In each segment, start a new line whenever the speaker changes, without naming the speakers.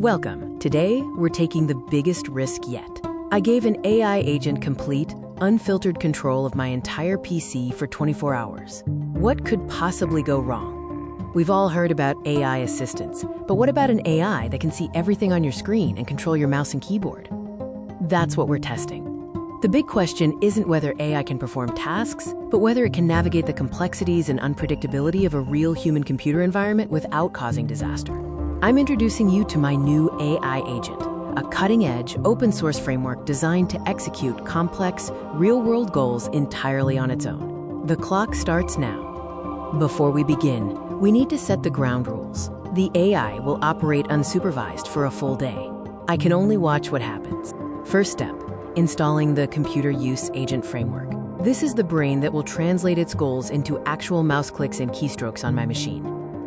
Welcome. Today, we're taking the biggest risk yet. I gave an AI agent complete, unfiltered control of my entire PC for 24 hours. What could possibly go wrong? We've all heard about AI assistants, but what about an AI that can see everything on your screen and control your mouse and keyboard? That's what we're testing. The big question isn't whether AI can perform tasks, but whether it can navigate the complexities and unpredictability of a real human-computer environment without causing disaster. I'm introducing you to my new AI agent, a cutting-edge, open-source framework designed to execute complex, real-world goals entirely on its own. The clock starts now. Before we begin, we need to set the ground rules. The AI will operate unsupervised for a full day. I can only watch what happens. First step, installing the Computer Use Agent Framework. This is the brain that will translate its goals into actual mouse clicks and keystrokes on my machine.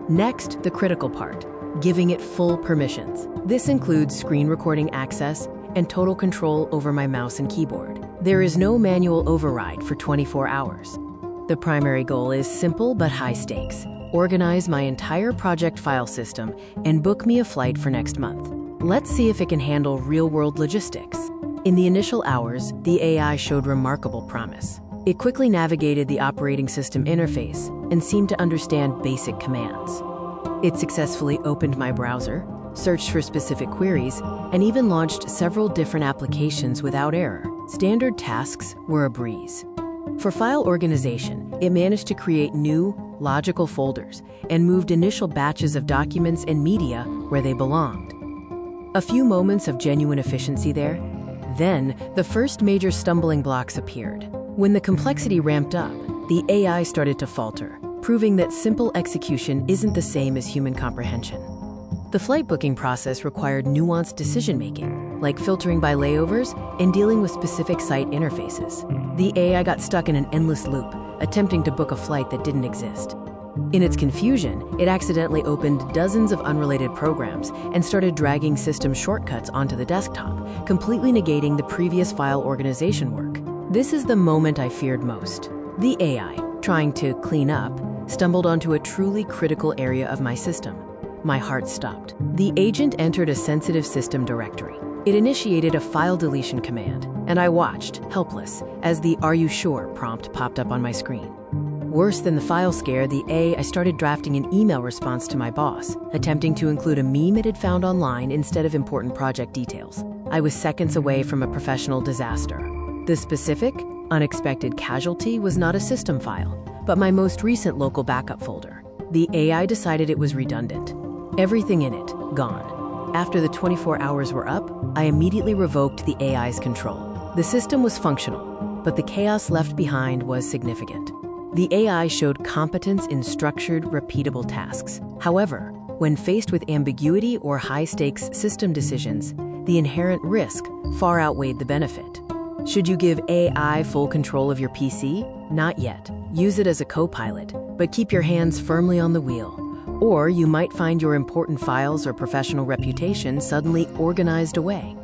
Next, the critical part, giving it full permissions. This includes screen recording access and total control over my mouse and keyboard. There is no manual override for 24 hours. The primary goal is simple but high stakes. Organize my entire project file system and book me a flight for next month. Let's see if it can handle real-world logistics. In the initial hours, the AI showed remarkable promise. It quickly navigated the operating system interface and seemed to understand basic commands. It successfully opened my browser, searched for specific queries, and even launched several different applications without error. Standard tasks were a breeze. For file organization, it managed to create new, logical folders and moved initial batches of documents and media where they belonged. A few moments of genuine efficiency there. Then, the first major stumbling blocks appeared. When the complexity ramped up, the AI started to falter, proving that simple execution isn't the same as human comprehension. The flight booking process required nuanced decision-making, like filtering by layovers and dealing with specific site interfaces. The AI got stuck in an endless loop, attempting to book a flight that didn't exist. In its confusion, it accidentally opened dozens of unrelated programs and started dragging system shortcuts onto the desktop, completely negating the previous file organization work. This is the moment I feared most. The AI, trying to clean up, stumbled onto a truly critical area of my system. My heart stopped. The agent entered a sensitive system directory. It initiated a file deletion command, and I watched, helpless, as the "Are you sure?" prompt popped up on my screen. Worse than the file scare, I started drafting an email response to my boss, attempting to include a meme it had found online instead of important project details. I was seconds away from a professional disaster. The specific, unexpected casualty was not a system file, but my most recent local backup folder. The AI decided it was redundant. Everything in it, gone. After the 24 hours were up, I immediately revoked the AI's control. The system was functional, but the chaos left behind was significant. The AI showed competence in structured, repeatable tasks. However, when faced with ambiguity or high-stakes system decisions, the inherent risk far outweighed the benefit. Should you give AI full control of your PC? Not yet. Use it as a co-pilot, but keep your hands firmly on the wheel. Or you might find your important files or professional reputation suddenly organized away.